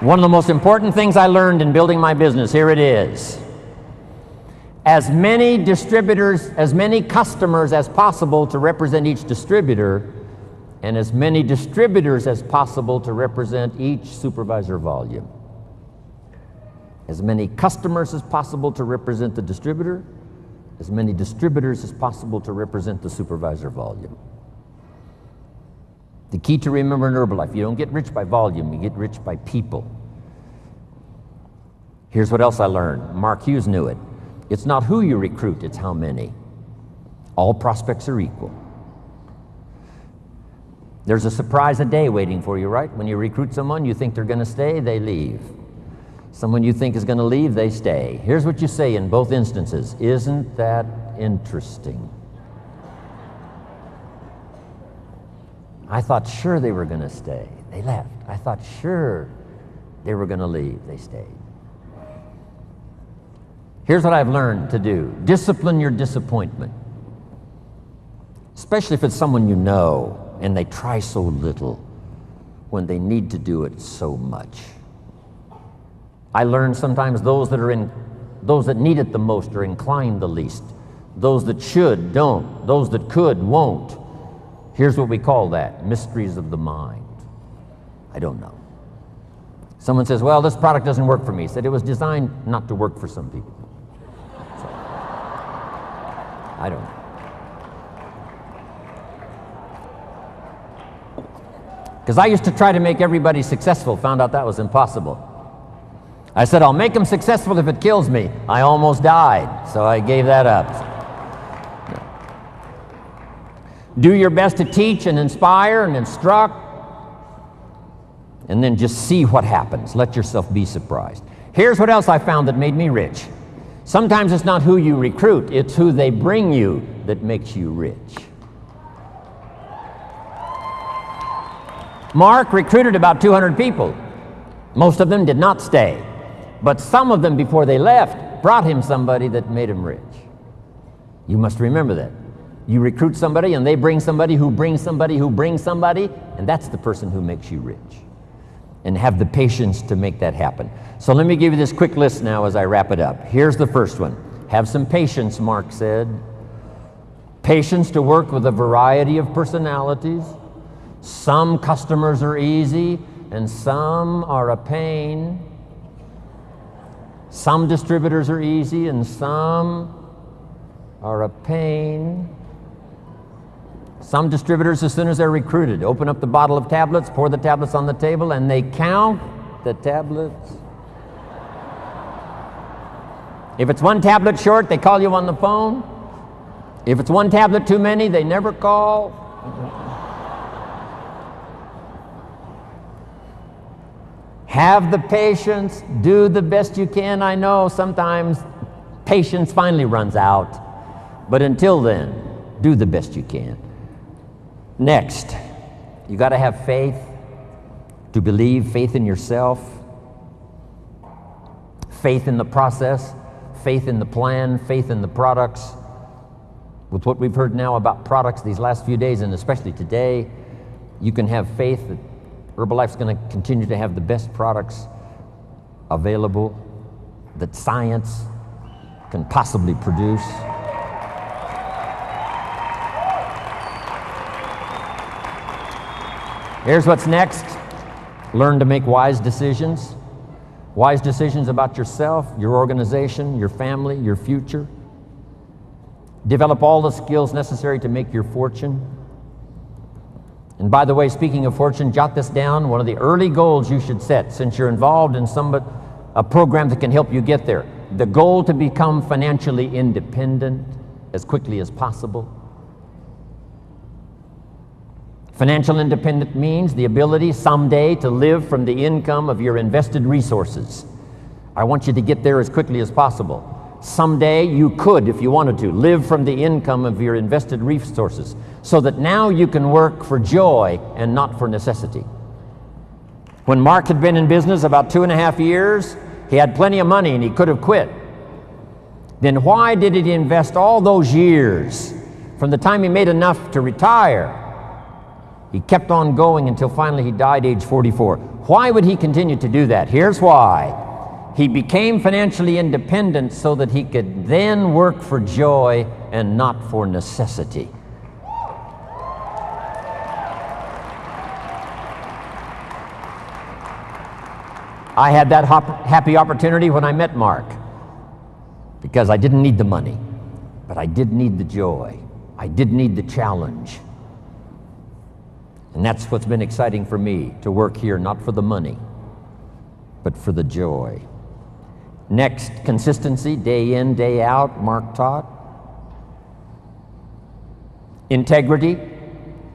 One of the most important things I learned in building my business, here it is. As many distributors, as many customers as possible to represent each distributor, and as many distributors as possible to represent each supervisor volume. As many customers as possible to represent the distributor, as many distributors as possible to represent the supervisor volume. The key to remember in Herbalife, you don't get rich by volume, you get rich by people. Here's what else I learned. Mark Hughes knew it. It's not who you recruit, it's how many. All prospects are equal. There's a surprise a day waiting for you, right? When you recruit someone, you think they're going to stay, they leave. Someone you think is going to leave, they stay. Here's what you say in both instances. Isn't that interesting? I thought sure they were going to stay. They left. I thought sure they were going to leave. They stayed. Here's what I've learned to do. Discipline your disappointment. Especially if it's someone you know and they try so little when they need to do it so much. I learned sometimes those that need it the most are inclined the least. Those that should, don't. Those that could, won't. Here's what we call that, mysteries of the mind. I don't know. Someone says, well, this product doesn't work for me. I said, it was designed not to work for some people. So, I don't know. Because I used to try to make everybody successful, found out that was impossible. I said, I'll make them successful if it kills me. I almost died, so I gave that up. Do your best to teach and inspire and instruct, and then just see what happens. Let yourself be surprised. Here's what else I found that made me rich. Sometimes it's not who you recruit, it's who they bring you that makes you rich. Mark recruited about 200 people. Most of them did not stay, but some of them before they left brought him somebody that made him rich. You must remember that. You recruit somebody and they bring somebody who brings somebody who brings somebody, and that's the person who makes you rich. And have the patience to make that happen. So let me give you this quick list now as I wrap it up. Here's the first one. Have some patience, Mark said. Patience to work with a variety of personalities. Some customers are easy and some are a pain. Some distributors are easy and some are a pain. Some distributors, as soon as they're recruited, open up the bottle of tablets, pour the tablets on the table, and they count the tablets. If it's one tablet short, they call you on the phone. If it's one tablet too many, they never call. Have the patience, do the best you can. I know sometimes patience finally runs out, but until then, do the best you can. Next, you got to have faith to believe, faith in yourself, faith in the process, faith in the plan, faith in the products. With what we've heard now about products these last few days, and especially today, you can have faith that Herbalife's going to continue to have the best products available that science can possibly produce. Here's what's next. Learn to make wise decisions. Wise decisions about yourself, your organization, your family, your future. Develop all the skills necessary to make your fortune. And by the way, speaking of fortune, jot this down. One of the early goals you should set, since you're involved in a program that can help you get there. The goal to become financially independent as quickly as possible. Financial independence means the ability someday to live from the income of your invested resources. I want you to get there as quickly as possible. Someday you could, if you wanted to, live from the income of your invested resources, so that now you can work for joy and not for necessity. When Mark had been in business about 2.5 years, he had plenty of money and he could have quit. Then why did he invest all those years from the time he made enough to retire? He kept on going until finally he died age 44. Why would he continue to do that? Here's why. He became financially independent so that he could then work for joy and not for necessity. I had that happy opportunity when I met Mark, because I didn't need the money, but I did need the joy. I did need the challenge. And that's what's been exciting for me, to work here, not for the money, but for the joy. Next, consistency, day in, day out, Mark taught. Integrity,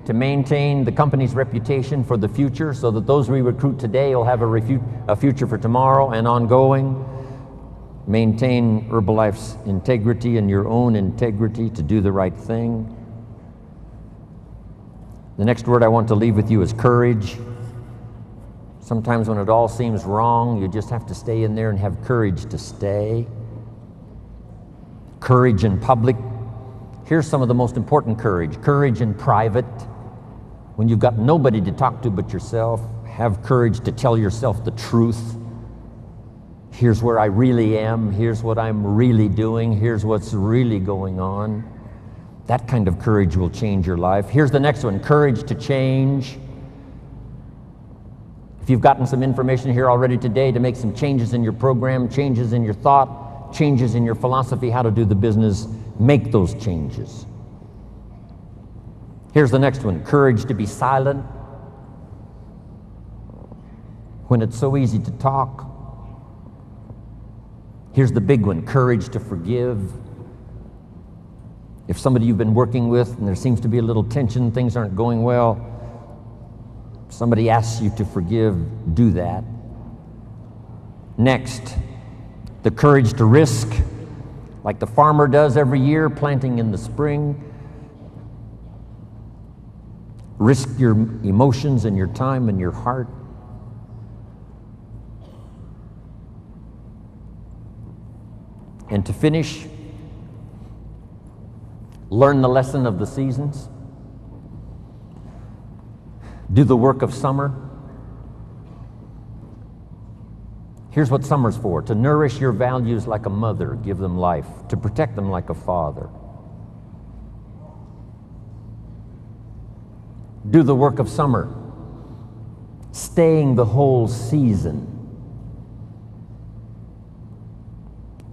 to maintain the company's reputation for the future so that those we recruit today will have a future for tomorrow and ongoing. Maintain Herbalife's integrity and your own integrity to do the right thing. The next word I want to leave with you is courage. Sometimes when it all seems wrong, you just have to stay in there and have courage to stay. Courage in public. Here's some of the most important courage. Courage in private. When you've got nobody to talk to but yourself, have courage to tell yourself the truth. Here's where I really am. Here's what I'm really doing. Here's what's really going on. That kind of courage will change your life. Here's the next one, courage to change. If you've gotten some information here already today to make some changes in your program, changes in your thought, changes in your philosophy, how to do the business, make those changes. Here's the next one, courage to be silent when it's so easy to talk. Here's the big one, courage to forgive. If somebody you've been working with and there seems to be a little tension, things aren't going well, somebody asks you to forgive, do that. Next, the courage to risk, like the farmer does every year, planting in the spring. Risk your emotions and your time and your heart. And to finish, learn the lesson of the seasons. Do the work of summer. Here's what summer's for: to nourish your values like a mother, give them life, to protect them like a father. Do the work of summer, staying the whole season,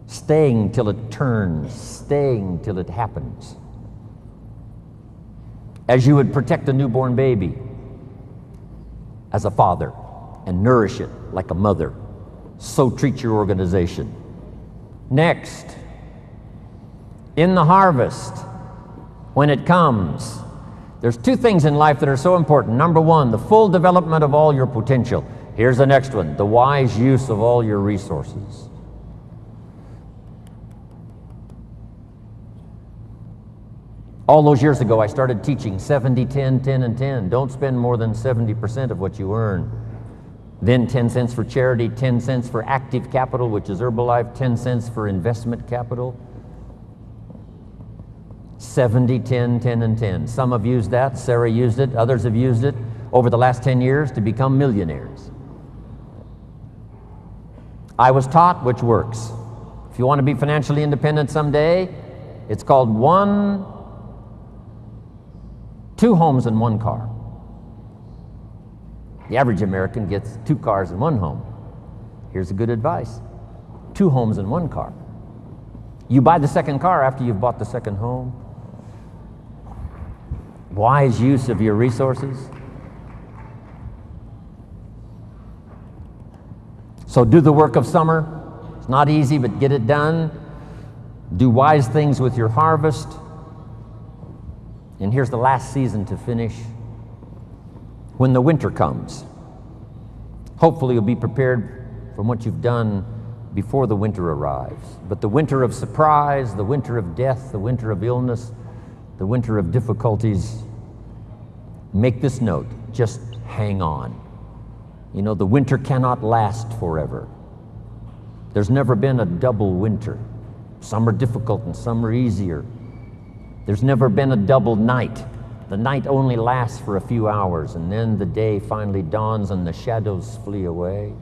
staying till it turns, staying till it happens. As you would protect a newborn baby as a father and nourish it like a mother, so treat your organization. Next, in the harvest, when it comes, there's two things in life that are so important. Number one, the full development of all your potential. Here's the next one, the wise use of all your resources. All those years ago, I started teaching 70, 10, 10, and 10. Don't spend more than 70% of what you earn. Then 10 cents for charity, 10 cents for active capital, which is Herbalife, 10 cents for investment capital. 70, 10, 10, and 10. Some have used that. Sarah used it. Others have used it over the last 10 years to become millionaires. I was taught which works. If you want to be financially independent someday, it's called 2 homes and 1 car. The average American gets 2 cars and 1 home. Here's a good advice: 2 homes and 1 car. You buy the second car after you've bought the second home. Wise use of your resources. So do the work of summer. It's not easy, but get it done. Do wise things with your harvest. And here's the last season to finish. When the winter comes, hopefully you'll be prepared from what you've done before the winter arrives. But the winter of surprise, the winter of death, the winter of illness, the winter of difficulties, make this note: just hang on. You know, the winter cannot last forever. There's never been a double winter. Some are difficult and some are easier. There's never been a double night. The night only lasts for a few hours, and then the day finally dawns and the shadows flee away.